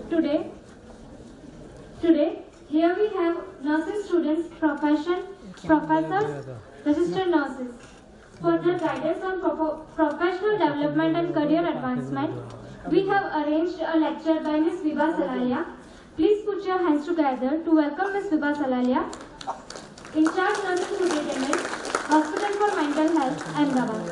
Today, here we have nursing students, professors, registered nurses. For their guidance on professional development and career advancement, we have arranged a lecture by Ms. Vibha Salalia. Please put your hands together to welcome Ms. Vibha Salalia, in charge nursing brigade, Hospital for Mental Health, Ahmedabad.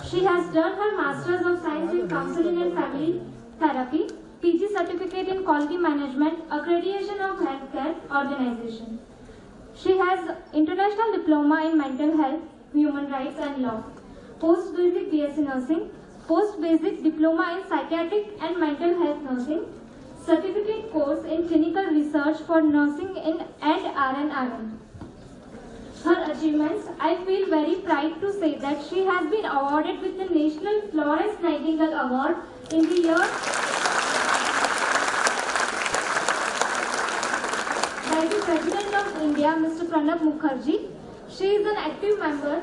She has done her Masters of Science in Counseling and Family Therapy, PG certificate in Quality Management, Accreditation of Healthcare Organization. She has International Diploma in Mental Health, Human Rights and Law, Post-Basic BSc Nursing, Post-Basic Diploma in Psychiatric and Mental Health Nursing, Certificate course in Clinical Research for Nursing and RN. Her achievements, I feel very proud to say that she has been awarded with the National Florence Nightingale Award in the year by the President of India, Mr. Pranab Mukherjee. She is an active member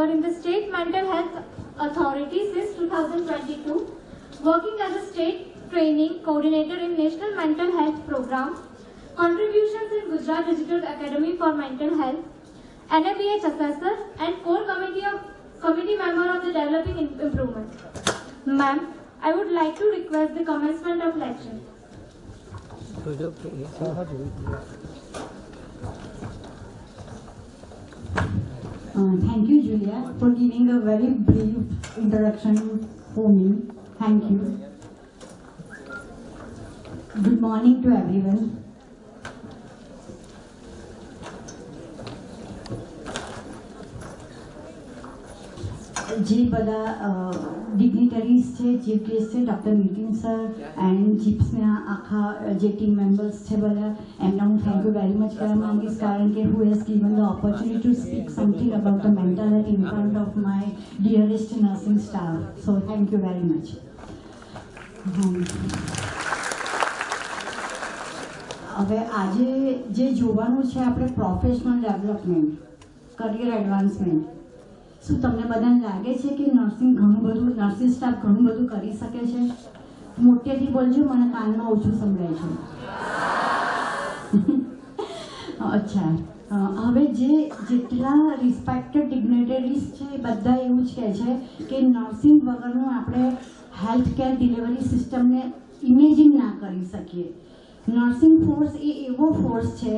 in the State Mental Health Authority since 2022, working as a state training coordinator in National Mental Health Program, contributions in Gujarat Digital Academy for Mental Health, NABH assessor and core committee member of the Developing Improvement. Ma'am, I would like to request the commencement of lecture. Thank you, Julia, for giving a very brief introduction for me. Thank you. Good morning to everyone. જે બધા ડિગ્નિટરીઝ છે, chief guest છે, doctor Nitin sir and જીપ્સના આખા જે team members છે બધા, એમના હું થેન્ક યુ વેરી મચ કરવા માંગીશ, કારણ કે who has given the opportunity to speak something about the mental health in front of my ડિયરેસ્ટ nursing staff. So thank you very much. હવે આજે જે જોવાનું છે આપણે પ્રોફેશનલ ડેવલપમેન્ટ, કરિયર એડવાન્સમેન્ટ. શું તમને બધાને લાગે છે કે નર્સિંગ સ્ટાફ ઘણું બધું કરી શકે છે? મોટેથી બોલજો, મને કાનમાં ઓછું સંભળાય છે. અચ્છા, હવે જેટલા રિસ્પેક્ટેડ ડિગ્નેટરીઝ છે એ બધા એવું જ કહે છે કે નર્સિંગ વગરનું આપણે હેલ્થ કેર ડિલિવરી સિસ્ટમને ઇમેજિન ના કરી શકીએ. નર્સિંગ ફોર્સ એ એવો ફોર્સ છે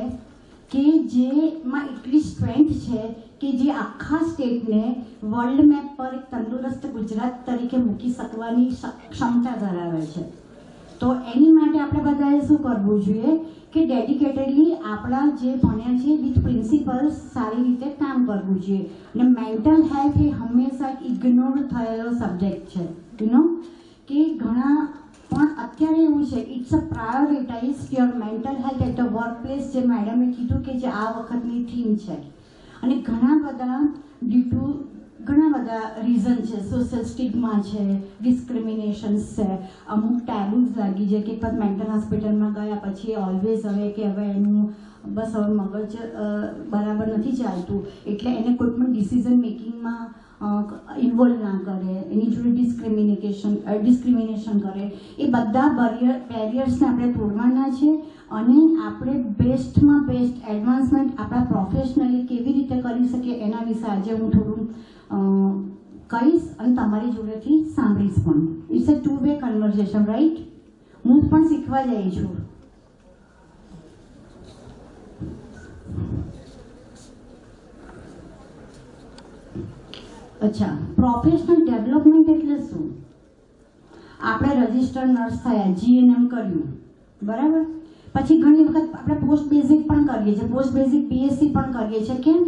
કે જેમાં એટલી સ્ટ્રેન્થ છે કે જે આખા સ્ટેટને વર્લ્ડ મેપ પર એક તંદુરસ્ત ગુજરાત તરીકે મૂકી શકવાની ક્ષમતા ધરાવે છે. તો એની માટે આપણે બધાએ શું કરવું જોઈએ કે ડેડિકેટેડલી આપણા જે ભણ્યા છે વિથ પ્રિન્સિપલ્સ સારી રીતે કામ કરવું જોઈએ. અને મેન્ટલ હેલ્થ એ હંમેશા એક ઇગ્નોર થયેલો સબ્જેક્ટ છે. કે ઘણા પણ અત્યારે એવું છે, it's a prioritize your mental health at the work place, જે મેડમે કીધું કે જે આ વખતની થીમ છે. અને ઘણા બધા રીઝન છે. સોશિયલ સ્ટિગ્મા છે, ડિસ્ક્રિમિનેશન્સ છે, અમુક ટેબુઝ લાગી જાય કે એક મેન્ટલ હોસ્પિટલમાં ગયા પછી ઓલવેઝ હવે કે હવે એનું બસ હવે મગજ બરાબર નથી ચાલતું એટલે એને કોઈ પણ ડિસિઝન મેકિંગમાં ઇન્વોલ્વ ના કરે, એની જોડે ડિસ્ક્રિમિનેશન કરે. એ બધા બેરિયર્સને આપણે તોડવાના છે અને આપણે બેસ્ટમાં બેસ્ટ એડવાન્સમેન્ટ આપણા પ્રોફેશનલી કેવી રીતે કરી શકીએ એના વિશે આજે હું થોડું કહીશ અને તમારી જોડેથી સાંભળીશ પણ. It's a 2-way conversation, right? હું પણ શીખવા જઈ છું. અચ્છા, પ્રોફેશનલ ડેવલપમેન્ટ એટલે શું? આપણે રજિસ્ટર્ડ નર્સ થયા, GNM કર્યું, બરાબર? પછી ઘણી વખત આપણે પોસ્ટ બેઝિક પણ કરીએ છીએ, પોસ્ટ બેઝિક BSc પણ કરીએ છીએ. કેમ?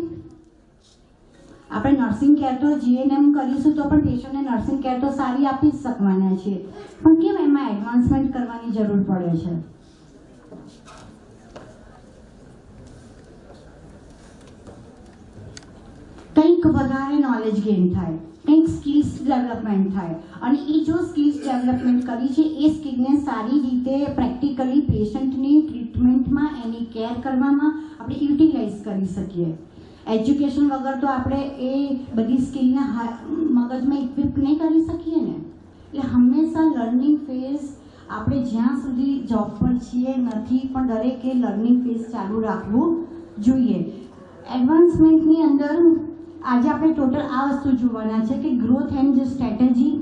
આપણે નર્સિંગ કેર તો GNM કરીશું તો પણ પેશન્ટને નર્સિંગ કેર તો સારી આપી જ શકવાના છીએ, પણ કેમ એમાં એડવાન્સમેન્ટ કરવાની જરૂર પડે છે? કંઈક વધારે નોલેજ ગેઇન થાય, કંઈક સ્કિલ્સ ડેવલપમેન્ટ થાય અને એ જો સ્કિલ્સ ડેવલપમેન્ટ કરી છે એ સ્કિલને સારી રીતે પ્રેક્ટિકલી પેશન્ટની ટ્રીટમેન્ટમાં, એની કેર કરવામાં આપણે યુટિલાઇઝ કરી શકીએ. એજ્યુકેશન વગર તો આપણે એ બધી સ્કિલને મગજમાં ઇક્વિપ નહીં કરી શકીએ ને. એટલે હંમેશા લર્નિંગ ફેઝ આપણે જ્યાં સુધી જોબ પર છીએ નથી પણ દરેકે લર્નિંગ ફેઝ ચાલુ રાખવું જોઈએ. એડવાન્સમેન્ટની અંદર આજે આપણે ટોટલ આ વસ્તુ જોવાના છે કે growth and strategy,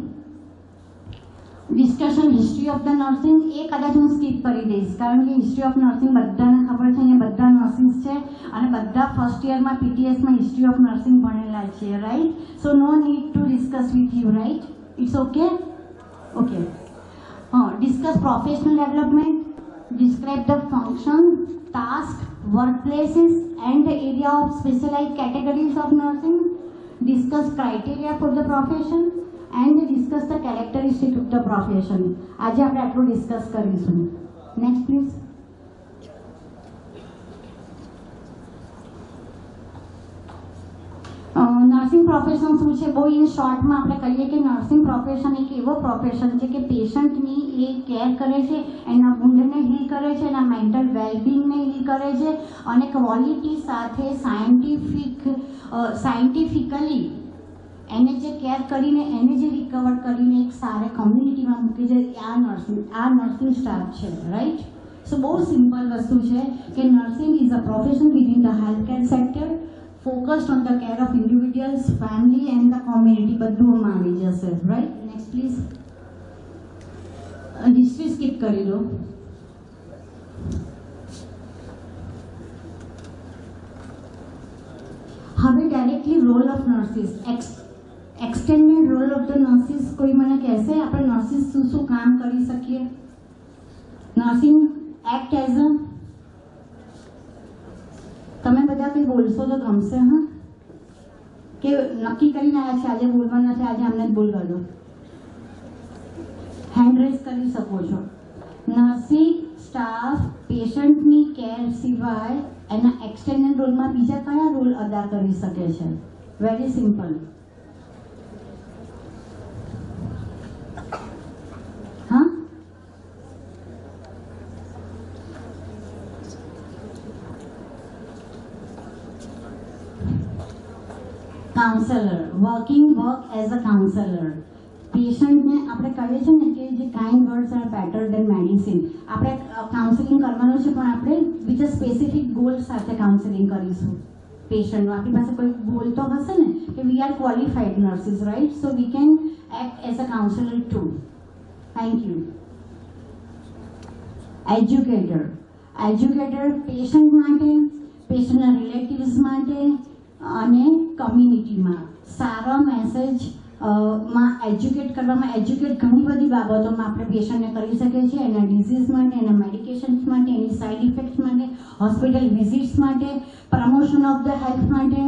discussion history of the nursing. એ કદાચ હું સ્કીપ કરી દઈશ કારણ કે હિસ્ટ્રી ઓફ નર્સિંગ બધાને ખબર છે, અહીંયા બધા નર્સિંગ્સ છે અને બધા ફર્સ્ટ યરમાં પીટીએસમાં હિસ્ટ્રી ઓફ નર્સિંગ ભણેલા છે, right? So no need to discuss with you, right? It's okay? Okay. Discuss professional development, describe the function, task, workplaces and the area of specialized categories of nursing, discuss criteria for the profession and discuss the characteristics of the profession. આજે આપણે આટલું discuss કરીશું. Next please. Nursing profession શું છે? બહુ in શોર્ટમાં આપણે કહીએ કે નર્સિંગ પ્રોફેશન એક એવો પ્રોફેશન છે કે પેશન્ટની એ કેર કરે છે, એના વુન્ડને હીલ કરે છે, એના મેન્ટલ વેલબિંગને હીલ કરે છે અને ક્વોલિટી સાથે સાયન્ટિફિકલી એને જે કેર કરીને એને જે રિકવર કરીને એક સારા કોમ્યુનિટીમાં મૂકી છે, આ નર્સિંગ સ્ટાફ છે, રાઈટ? સો બહુ સિમ્પલ વસ્તુ છે કે nursing is a profession within the health care sector, focused on the care of individuals, family and the community. બધું આવી જશે, right? Next please. History skip કરી દો. હવે directly role of nurses, extended role of the nurses. કોઈ મને કહેશે આપણે નર્સિસ શું શું કામ કરી શકીએ? નર્સિંગ એક્ટ એઝ અ, તમે બધા કંઈ બોલશો તો ગમશે, હા? કે નક્કી કરીને આવ્યા છે આજે બોલવાના છે, આજે અમને જ બોલ કરી દો. હેન્ડ રેઝ કરી શકો છો. નર્સિંગ સ્ટાફ પેશન્ટની કેર સિવાય એના એક્સટેન્ડેડ રોલમાં બીજા કયા રોલ અદા કરી શકે છે? Very simple. હા, counsellor, work as a counsellor. પેશન્ટને આપણે કહીએ છીએ ને કે જે kind words are better than medicine. આપણે કાઉન્સેલિંગ કરવાનું છે પણ આપણે વિથ અ સ્પેસિફિક ગોલ સાથે કાઉન્સેલિંગ કરીશું પેશન્ટનો. આપણી પાસે કોઈ ગોલ તો હશે ને કે we are qualified nurses, right? So we can act as a counsellor too. Thank you. Educator patient માટે, પેશન્ટના રિલેટિવ્સ માટે અને કમ્યુનિટીમાં સારા મેસેજ માં એજ્યુકેટ કરવામાં. એજ્યુકેટ ઘણી બધી બાબતોમાં આપણે પેશન્ટને કરી શકીએ છીએ, એના ડિઝીઝ માટે, એના મેડિકેશન્સ માટે, એની સાઇડ ઇફેક્ટ્સ માટે, હોસ્પિટલ વિઝિટ્સ માટે, પ્રમોશન ઓફ ધ હેલ્થ માટે,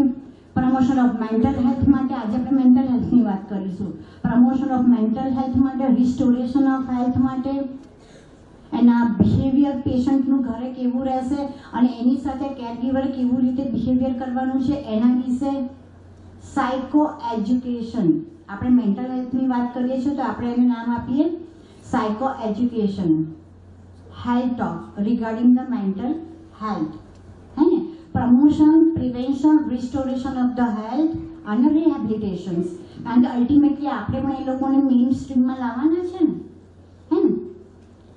પ્રમોશન ઓફ મેન્ટલ હેલ્થ માટે. આજે આપણે મેન્ટલ હેલ્થની વાત કરીશું. પ્રમોશન ઓફ મેન્ટલ હેલ્થ માટે, રિસ્ટોરેશન ઓફ હેલ્થ માટે, એના બિહેવિયર, પેશન્ટનું ઘરે કેવું રહેશે અને એની સાથે કેરગીવર કેવું રીતે બિહેવિયર કરવાનું છે એના વિશે. Psycho education. આપણે મેન્ટલ હેલ્થની વાત કરીએ છીએ તો આપણે એને નામ આપીએ psycho education. Health talk regarding the mental health, હે ને? Promotion, prevention, restoration of the health અને રિહેબિલિટેશન્સ. કારણ કે અલ્ટિમેટલી આપણે પણ એ લોકોને મેઇન સ્ટ્રીમમાં લાવવાના છે ને, હે ને?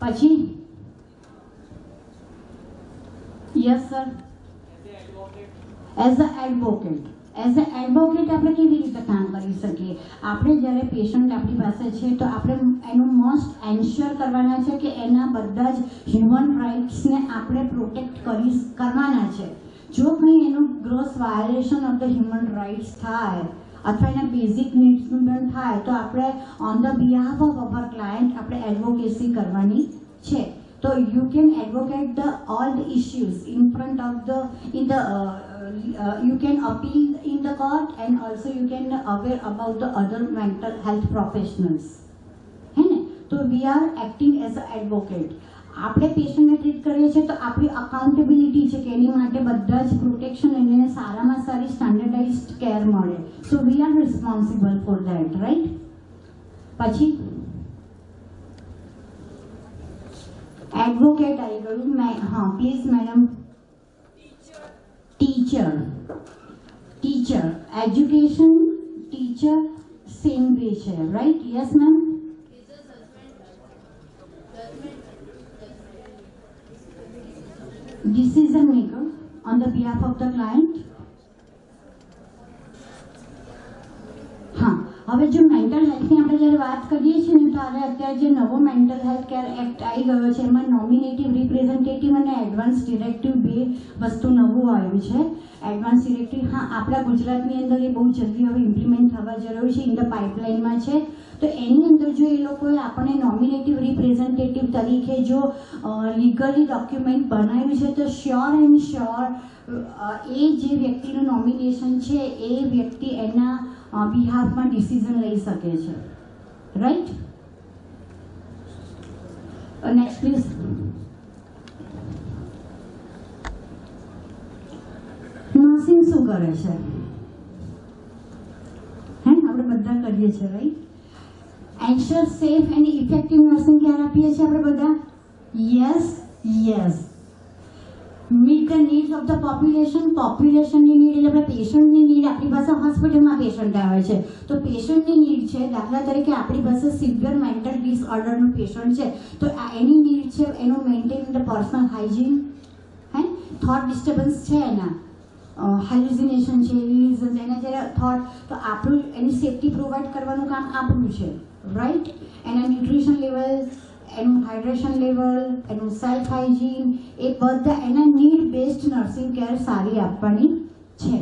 પછી yes sir. As a advocate આપણે કેવી રીતે કામ કરી શકીએ? આપણે જ્યારે પેશન્ટ આપણી પાસે છે તો આપણે એનું મોસ્ટ એન્શ્યોર કરવાના છે કે એના બધા જ હ્યુમન રાઇટ્સને આપણે પ્રોટેક્ટ કરવાના છે. જો કંઈ એનું gross violation of the human rights થાય અથવા એના બેઝિક નીડ્સનું પણ થાય તો આપણે on the behalf of our client આપણે એડવોકેસી કરવાની છે. So you can advocate all the issues in front of you can appeal in the court and also you can aware about the other mental health professionals. है ने? तो we are acting as an advocate. આપણે પેશન્ટને treat કરીએ છીએ તો આપણી accountability છે કે એની માટે બધા જ પ્રોટેક્શન એને સારામાં સારી સ્ટાન્ડર્ડાઇઝ્ડ કેર મળે. So we are responsible for that, right? પછી એડવોકેટ આવી ગયું. હા please madam. Teacher education, teacher same way છે, right? Yes ma'am. decision maker on the behalf of the client. હા, હવે જો મેન્ટલ હેલ્થની આપણે જ્યારે વાત કરીએ છીએ ને, તો અત્યારે જે નવો મેન્ટલ હેલ્થ કેર એક્ટ આવી ગયો છે, એમાં નોમિનેટિવ, રિપ્રેઝેન્ટેટિવ અને એડવાન્સ ડિરેક્ટિવ બે વસ્તુ નવું આવ્યું છે. એડવાન્સ ડિરેક્ટિવ, હા, આપણા ગુજરાતની અંદર એ બહુ જલ્દી હવે ઇમ્પ્લિમેન્ટ થવા જરૂરી છે, ઇન ધ પાઇપલાઇનમાં છે. તો એની અંદર જો એ લોકોએ આપણને નોમિનેટિવ, રિપ્રેઝેન્ટેટિવ તરીકે જો લીગલી ડોક્યુમેન્ટ બનાવ્યું છે, તો શ્યોર એન્ડ શ્યોર એ જે વ્યક્તિનું નોમિનેશન છે એ વ્યક્તિ એના બિહાફમાં ડિસિઝન લઈ શકે છે. રાઈટ? Next please. નર્સિંગ શું કરે છે? હે, આપણે બધા કરીએ છીએ, right? Ensure safe and effective nursing care આપીએ છીએ આપણે બધા. Yes, yes. Meet the needs of the પોપ્યુલેશનની નીડ એટલે આપણે પેશન્ટની નીડ. આપણી પાસે હોસ્પિટલમાં પેશન્ટ આવે છે, તો પેશન્ટની નીડ છે. દાખલા તરીકે આપણી પાસે સિવિયર મેન્ટલ ડિસઓર્ડરનું પેશન્ટ છે, તો એની નીડ છે એનું મેન્ટેન ધ પર્સનલ હાઇજીન. હે, થોટ ડિસ્ટર્બન્સ છે, એના હેલ્યુસિનેશન છે, ઇલ્યુઝન્સ, એના જ્યારે થોટ, તો આપણું એની સેફટી પ્રોવાઈડ કરવાનું કામ આપણું છે. રાઈટ? એના ન્યુટ્રિશન લેવલ, એનું હાઇડ્રેશન લેવલ, એનું સેલ્ફ હાઇજીન, એ બધા એના નીડ બેઝડ નર્સિંગ કેર સારી આપવાની છે.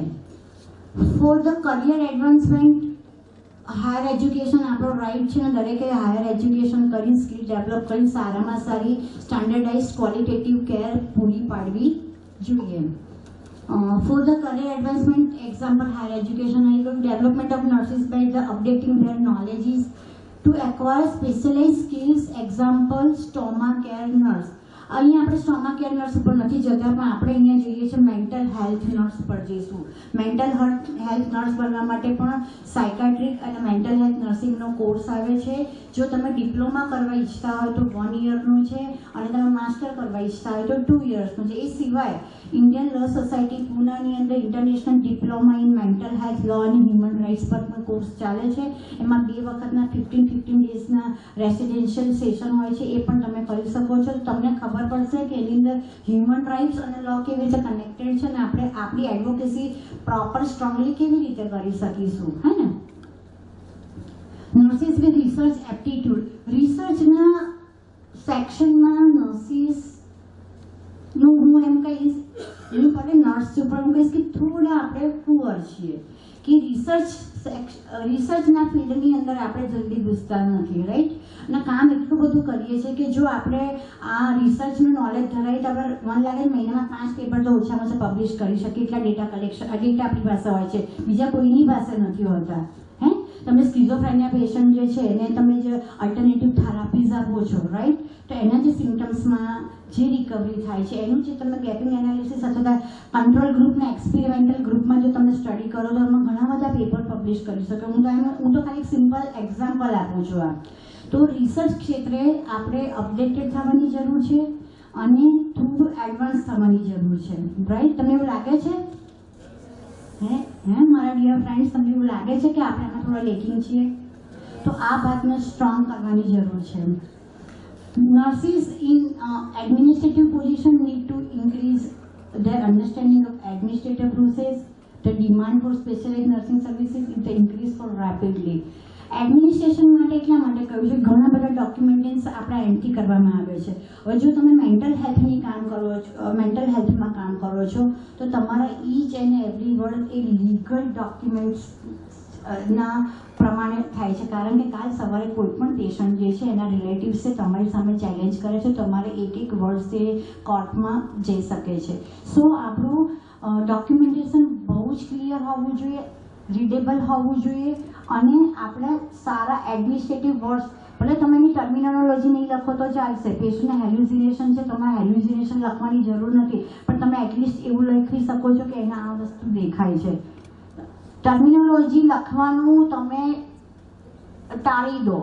For the career advancement, higher education આપણો રાઇટ છે ને, દરેકે હાયર એજ્યુકેશન કરીને, સ્કિલ ડેવલપ કરીને સારામાં સારી સ્ટાન્ડર્ડાઇઝ ક્વોલિટેટિવ કેર પૂરી પાડવી જોઈએ. For the career advancement, example, higher education and development of nurses by the updating their knowledge to acquire specialized skills, example, stoma care nurse. અહીંયા આપણે સ્ટોમા care nurse ઉપર નથી જતા, પણ આપણે અહીંયા જોઈએ છે મેન્ટલ હેલ્થ નર્સ પર જઈશું. મેન્ટલ હેલ્થ નર્સ બનવા માટે પણ સાયકાટ્રિક અને મેન્ટલ હેલ્થ નર્સિંગનો કોર્સ આવે છે. જો તમે ડિપ્લોમા કરવા ઈચ્છતા હોય તો 1 યરનું છે, અને તમે માસ્ટર કરવા ઈચ્છતા હોય તો 2 યર્સનું છે. એ સિવાય ઇન્ડિયન લો સોસાયટી પૂનાની અંદર international diploma in mental health law અને હ્યુમન રાઇટ્સ પર પણ કોર્સ ચાલે છે. એમાં 2 વખતના 15 ડેઝના રેસિડેન્શિયલ સેશન હોય છે, એ પણ તમે કરી શકો છો. તમને ખબર પડશે કે એની અંદર હ્યુમન રાઇટ્સ અને લો કેવી રીતે કનેક્ટેડ છે, અને આપણે આપણી એડવોકેસી પ્રોપર સ્ટ્રોંગલી કેવી રીતે કરી શકીશું. હે ને? નર્સિસ વિથ રિસર્ચ એપ્ટિટ્યુડ, રિસર્ચના સેક્શનમાં નર્સિસનું હું એમ કહીશ, એની પડે નર્સ છે, પણ હું કહીશ કે થોડા આપણે પુઅર છીએ કે રિસર્ચના ફિલ્ડની અંદર આપણે જલ્દી ઘૂસતા નથી. રાઈટ? અને કામ એટલું બધું કરીએ છીએ કે જો આપણે આ રિસર્ચનું નોલેજ ધરાવીએ તો આપણે મને લાગે મહિનામાં 5 પેપર તો ઓછામાં ઓછા પબ્લિશ કરી શકીએ. એટલા ડેટા કલેક્શન, આ ડેટા આપણી પાસે હોય છે, બીજા કોઈની પાસે નથી હોતા. હે, તમે સ્કિઝોફ્રેનિયા પેશન્ટ જે છે એને તમે જે અલ્ટરનેટિવ થેરાપીઝ આપો છો, રાઈટ, તો એના જે સિમ્ટમ્સમાં જે રિકવરી થાય છે એનું જે તમે ગેપિંગ એનાલિસિસ અથવા કંટ્રોલ ગ્રુપના એક્સપેરિમેન્ટલ ગ્રુપમાં જો તમે સ્ટડી કરો તો એમાં ઘણા બધા પેપર પબ્લિશ કરી શકો. હું તો ખાલી એક સિમ્પલ એક્ઝામ્પલ આપું છું. આ તો રિસર્ચ ક્ષેત્રે આપણે અપડેટેડ થવાની જરૂર છે અને થોડું એડવાન્સ થવાની જરૂર છે. રાઈટ? તમને એવું લાગે છે? હે મારા ડિયર ફ્રેન્ડ્સ, તમને એવું લાગે છે કે આપણે આમાં થોડા લેકિંગ છીએ? તો આ વાતને સ્ટ્રોંગ કરવાની જરૂર છે. Nurses in administrative position need to increase their understanding of administrative process. The demand for specialized nursing services is the increase for rapidly. Administration માટે એટલા માટે કહ્યું છે, ઘણા બધા ડોક્યુમેન્ટેન્સ આપણા એન્ટ્રી કરવામાં આવે છે. હવે જો તમે મેન્ટલ હેલ્થમાં કામ કરો છો તો તમારા each and every word A legal documents ના પ્રમાણે થાય છે. કારણ કે કાલ સવારે કોઈ પણ પેશન્ટ જે છે એના રિલેટિવ્સે તમારી સામે ચેલેન્જ કરે છે, તમારે એક વર્ડ એ કોર્ટમાં જઈ શકે છે. સો આપણું ડોક્યુમેન્ટેશન બહુ જ ક્લિયર હોવું જોઈએ, રીડેબલ હોવું જોઈએ, અને આપણે સારા એડમિનિસ્ટ્રેટિવ વર્ડ્સ, ભલે તમે એની ટર્મિનોલોજી નહીં લખો તો ચાલશે. પેશન્ટને હેલ્યુસિનેશન છે, તમારે હેલ્યુસિનેશન લખવાની જરૂર નથી, પણ તમે એટલીસ્ટ એવું લખી શકો છો કે એના આ વસ્તુ દેખાય છે. ટર્મિનોલોજી લખવાનું તમે ટાળી દો.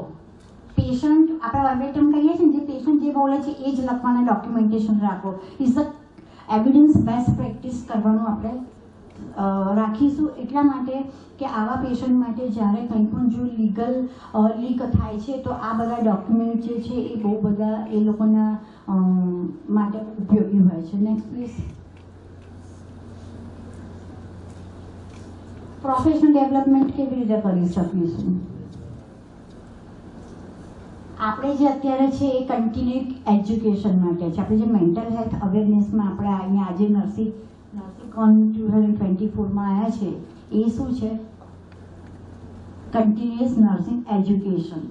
પેશન્ટ આપણે વર્બેટમ કહીએ છીએ, જે પેશન્ટ જે બોલે છે એ જ લખવાના ડોક્યુમેન્ટેશન રાખો. Is the evidence best practice કરવાનું આપણે રાખીશું એટલા માટે કે આવા પેશન્ટ માટે જ્યારે કંઈ પણ જો લીક થાય છે તો આ બધા ડોક્યુમેન્ટ જે છે એ બહુ બધા એ લોકોના માટે ઉપયોગી હોય છે. Next please. પ્રોફેશનલ ડેવલપમેન્ટ કેવી રીતે કરી શકીશું? આપણે જે અત્યારે છે એ કન્ટિન્યુ એજ્યુકેશન માટે છે. આપણે જે મેન્ટલ હેલ્થ અવેરનેસમાં આપણે અહીંયા આજે નર્સિંગ કોન 2024માં આવ્યા છે એ શું છે? Continuous nursing education.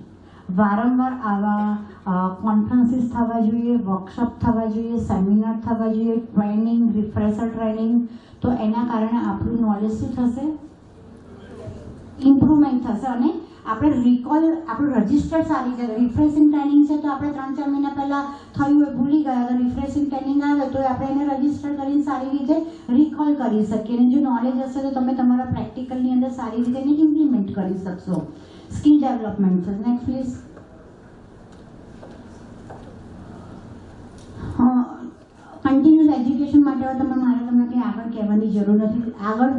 વારંવાર આવા કોન્ફરન્સીસ થવા જોઈએ, વર્કશોપ થવા જોઈએ, સેમિનાર થવા જોઈએ, ટ્રેનિંગ, રિફ્રેશર ટ્રેનિંગ. તો એના કારણે આપણું નોલેજ શું થશે? ઇમ્પ્રુવમેન્ટ થશે અને આપણે રિકોલ આપણું રજિસ્ટર સારી રીતે. રિફ્રેશિંગ ટ્રેનિંગ છે તો આપણે 3-4 મહિના પહેલાં થયું હોય ભૂલી ગયા તો રિફ્રેશિંગ ટ્રેનિંગ આવે તો આપણે એને રજિસ્ટર કરીને સારી રીતે રિકોલ કરી શકીએ. અને જો નોલેજ હશે તો તમે તમારા પ્રેક્ટિકલની અંદર સારી રીતે એને ઇમ્પ્લિમેન્ટ કરી શકશો. સ્કિલ ડેવલપમેન્ટ છે. Next please. કન્ટિન્યુઅસ એજ્યુકેશન માટે મારે તમને કંઈ આગળ કહેવાની જરૂર નથી. આગળ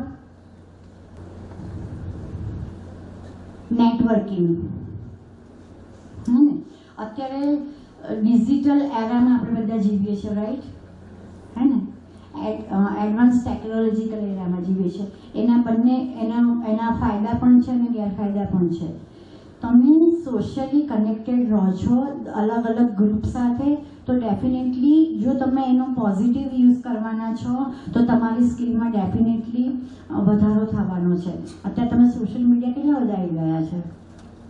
નેટવર્કિંગ. અત્યારે ડિજિટલ એરામાં આપણે બધા જીવીએ છીએ, રાઈટ? હે ને? એડવાન્સ ટેકનોલોજીકલ એરામાં જીવીએ છીએ. એના ફાયદા પણ છે અને ગેરફાયદા પણ છે. તમે સોશિયલી કનેક્ટેડ રહો છો અલગ અલગ ગ્રુપ સાથે તો ડેફિનેટલી જો તમે એનો પોઝિટિવ યુઝ કરવાના છો તો તમારી સ્કિલમાં ડેફિનેટલી વધારો થવાનો છે. અત્યારે તમે સોશિયલ મીડિયા કેટલા બધા આવી ગયા છે?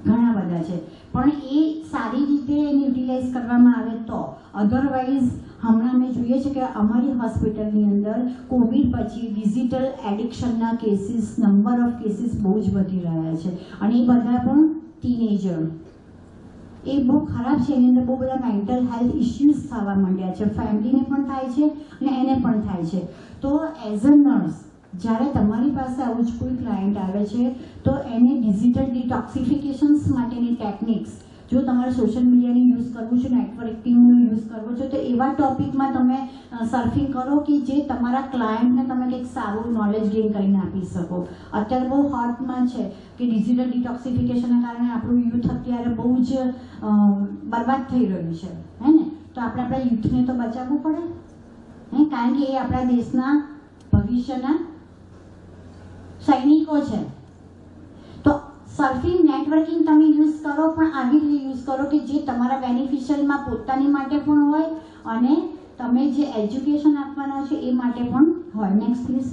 ઘણા બધા છે. પણ એ સારી રીતે એને યુટિલાઇઝ કરવામાં આવે તો. અધરવાઇઝ હમણાં અમે જોઈએ છે કે અમારી હોસ્પિટલની અંદર કોવિડ પછી ડિજિટલ એડિક્શનના કેસીસ, નંબર ઓફ કેસીસ બહુ જ વધી રહ્યા છે અને એ બધા પણ ટીનેજર. એ બહુ ખરાબ છે. એની અંદર બહુ બધા મેન્ટલ હેલ્થ ઇસ્યુઝ થવા માંડ્યા છે. ફેમિલીને પણ થાય છે અને એને પણ થાય છે. તો એઝ અ નર્સ જ્યારે તમારી પાસે આવું જ કોઈ ક્લાયન્ટ આવે છે તો એને ડિજિટલ ડિટોક્સિફિકેશન્સ માટેની ટેકનિક્સ, જો તમારે સોશિયલ મીડિયાનું યુઝ કરવું છે, નેટવર્કિંગનું યુઝ કરવો છે તો એવા ટોપિકમાં તમે સર્ફિંગ કરો કે જે તમારા ક્લાયન્ટને તમે કંઈક સારું નોલેજ ગેઇન કરીને આપી શકો. અત્યારે બહુ હોટમાં છે કે ડિજિટલ ડિટોક્સિફિકેશનના કારણે આપણું યુથ અત્યારે બહુ જ બરબાદ થઈ રહ્યું છે, હે ને? તો આપણે આપણા યુથને તો બચાવવું પડે, હે? કારણ કે એ આપણા દેશના ભવિષ્યના સૈનિકો છે. તો સર્ફિંગ, નેટવર્કિંગ તમે યુઝ કરો પણ આવી રીતે યુઝ કરો કે જે તમારા બેનિફિશિયલમાં પોતાની માટે પણ હોય અને તમે જે એજ્યુકેશન આપવાના છે એ માટે પણ હોય. Next please.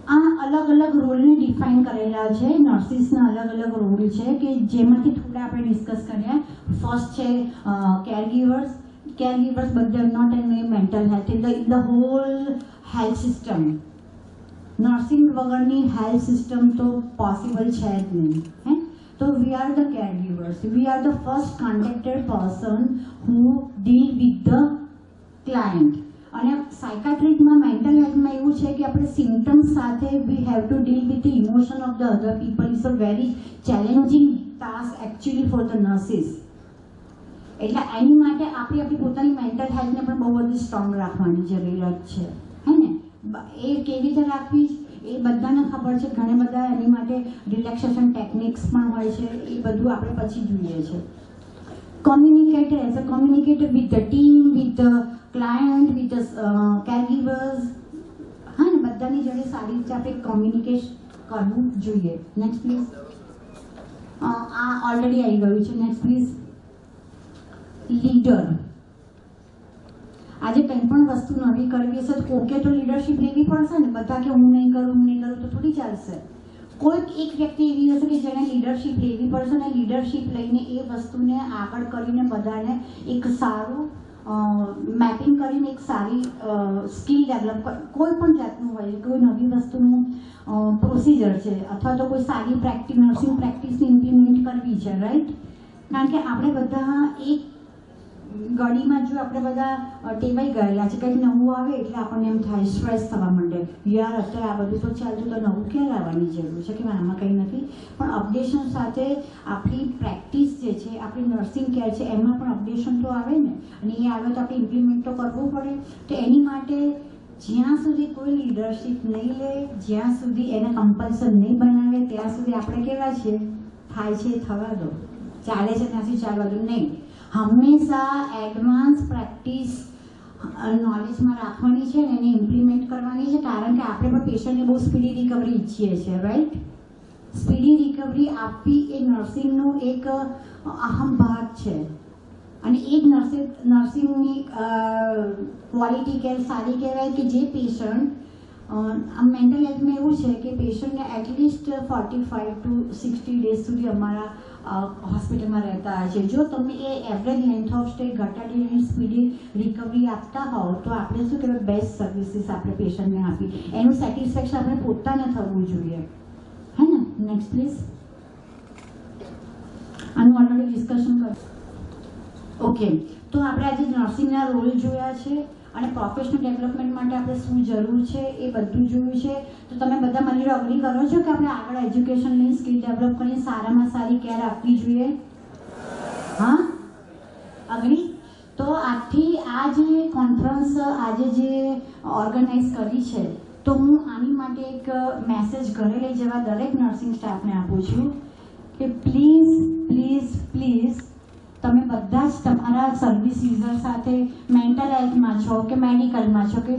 આ અલગ અલગ રોલને ડિફાઇન કરેલા છે. નર્સિસના અલગ અલગ રોલ છે કે જેમાંથી થોડા આપણે ડિસ્કસ કર્યા. ફર્સ્ટ છે કેરગીવર્સ. Caregivers, but they are not in mental health. In the whole health system, nursing વગરની health system તો possible છે જ નહીં, હે? તો we are the caregivers. We are the first contacted person who deal with the client. અને સાયકાટ્રિકમાં, mental હેલ્થમાં એવું છે કે આપણે સિમ્ટમ્સ સાથે we have to deal with the emotion of the other people. It's a very challenging task actually for the nurses. એટલે એની માટે આપણે આપણી પોતાની મેન્ટલ હેલ્થને પણ બહુ બધું સ્ટ્રોંગ રાખવાની જરૂરિયાત છે, હે ને? એ કેવી રીતે રાખવી એ બધાને ખબર છે. ઘણા બધા એની માટે રિલેક્સેશન ટેકનિક્સ પણ હોય છે. એ બધું આપણે પછી જોઈએ છે. Communicator, as a communicator with the team, with the client, with the caregivers, હા ને? બધાની જોડે સારી રીતે આપણે કોમ્યુનિકેટ કરવું જોઈએ. Next please. આ ઓલરેડી આવી ગયું છે. Next please. લીડર. આજે કંઈ પણ વસ્તુ નવી કરવી હશે તો કોકે તો લીડરશિપ લેવી પડશે ને. બધા કે હું નહીં કરું તો થોડી ચાલશે. કોઈક એક વ્યક્તિ એવી હશે કે જેને લીડરશિપ લેવી પડશે અને લીડરશિપ લઈને એ વસ્તુને આગળ કરીને બધાને એક સારું મેપિંગ કરીને એક સારી સ્કિલ ડેવલપ કોઈ પણ જાતનું હોય, કોઈ નવી વસ્તુનું પ્રોસિજર છે અથવા તો કોઈ સારી નર્સિંગ પ્રેક્ટિસને ઇમ્પ્લિમેન્ટ કરવી છે, રાઈટ? કારણ કે આપણે બધા એક ગળીમાં જો આપણે બધા ટેવાઈ ગયેલા છે, કંઈક નવું આવે એટલે આપણને એમ થાય, સ્ટ્રેસ થવા માંડે, યાર અત્યારે આ બધું તો ચાલતું, તો નવું ક્યાં લાવવાની જરૂર છે કે આમાં કંઈ નથી. પણ અપડેશન સાથે આપણી પ્રેક્ટિસ જે છે, આપણી નર્સિંગ કેર છે, એમાં પણ અપડેશન તો આવે ને, અને એ આવે તો આપણે ઇમ્પ્લિમેન્ટ તો કરવું પડે. તો એની માટે જ્યાં સુધી કોઈ લીડરશિપ નહીં લે, જ્યાં સુધી એને કમ્પલ્સન નહીં બનાવે, ત્યાં સુધી આપણે કેવા છીએ, થાય છે થવા દો, ચાલે છે ત્યાંથી ચાલવા દો. નહીં, હંમેશા એડવાન્સ પ્રેક્ટિસ નોલેજમાં રાખવાની છે ને એને ઇમ્પ્લિમેન્ટ કરવાની છે. કારણ કે આપણે પણ પેશન્ટને બહુ સ્પીડી રિકવરી ઈચ્છીએ છીએ, રાઈટ? સ્પીડી રિકવરી આપવી એ નર્સિંગનો એક અહમ ભાગ છે. અને એ જ નર્સિંગની ક્વોલિટી કેર સારી કહેવાય કે જે પેશન્ટ, મેન્ટલ હેલ્થમાં એવું છે કે પેશન્ટને એટલીસ્ટ 45 to 60 ડેઝ સુધી અમારા હોસ્પિટલમાં રહેતા હોય છે. જો તમે એ એવરેજ લેન્થ ઓફ સ્ટે ઘટાડીને સ્પીડી રિકવરી આપતા હોવ તો આપણે શું કહેવાય, બેસ્ટ સર્વિસીસ આપણે પેશન્ટને આપી, એનું સેટિસ્ફેક્શન આપણે પોતાને થવું જોઈએ, હે ને? Next please. આનું ઓલરેડી ડિસ્કશન કર. ઓકે, તો આપણે આજે નર્સિંગના રોલ જોયા છે અને પ્રોફેશનલ ડેવલપમેન્ટ માટે આપણે શું જરૂર છે એ બધું જોયું છે. તો તમે બધા મારી અગ્રી કરો છો કે આપણે આગળ એજ્યુકેશન લઈને સ્કિલ ડેવલપ કરીને સારામાં સારી કેર આપવી જોઈએ? હા, અગ્રી? તો આજથી આ જે કોન્ફરન્સ આજે જે ઓર્ગેનાઇઝ કરી છે, તો હું આની માટે એક મેસેજ ઘરે લઈ જવા દરેક નર્સિંગ સ્ટાફને આપું છું કે પ્લીઝ પ્લીઝ પ્લીઝ તમે બધા જ તમારા સર્વિસ યુઝર સાથે, મેન્ટલ હેલ્થમાં છો કે મેડિકલમાં છો કે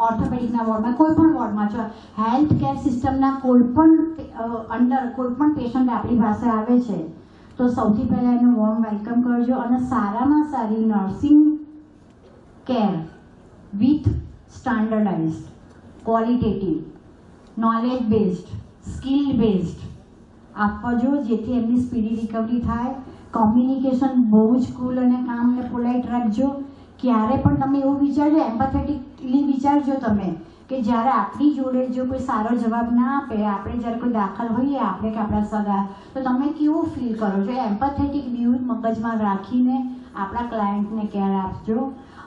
ઓર્થોપેડિકના વોર્ડમાં, કોઈ પણ વોર્ડમાં છો, હેલ્થ કેર સિસ્ટમના કોઈ પણ અંડર કોઈ પણ પેશન્ટ આપણી પાસે આવે છે તો સૌથી પહેલાં એનું વોર્મ વેલકમ કરજો અને સારામાં સારી nursing care with standardised, qualitative, knowledge based, skill based આપવા જો, જેથી એમની સ્પીડી રિકવરી થાય. કોમ્યુનિકેશન બહુ જ કુલ અને કામ અને પોલાઇટ રાખજો. ક્યારે પણ તમે એવું વિચારજો, એમ્પેથેટિકલી વિચારજો તમે કે જ્યારે આપણી જોડે જો કોઈ સારો જવાબ ના આપે, આપણે જ્યારે કોઈ દાખલ હોઈએ, આપણે કે આપણા સગા, તો તમે કેવું ફીલ કરો છો? એમ્પેથેટિક વ્યૂ મગજમાં રાખીને આપણા ક્લાયન્ટને કેર આપજો.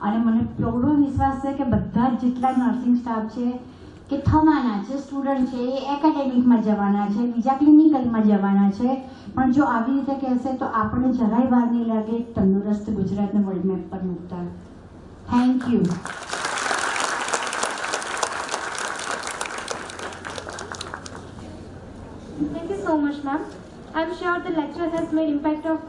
અને મને પૂરો વિશ્વાસ છે કે બધા જ જેટલા નર્સિંગ સ્ટાફ છે કે થવાના છે, સ્ટુડન્ટ છે, એ એકેડેમિકમાં જવાના છે, બીજા ક્લિનિકલમાં જવાના છે, પણ જો આવી રીતે કહેશે તો આપણને જરાય વાર નહીં લાગે તંદુરસ્ત ગુજરાતને વર્લ્ડ મેપ પર મૂકતા. Thank you. Thank you so much, ma'am. I'm sure the lecture has made impact of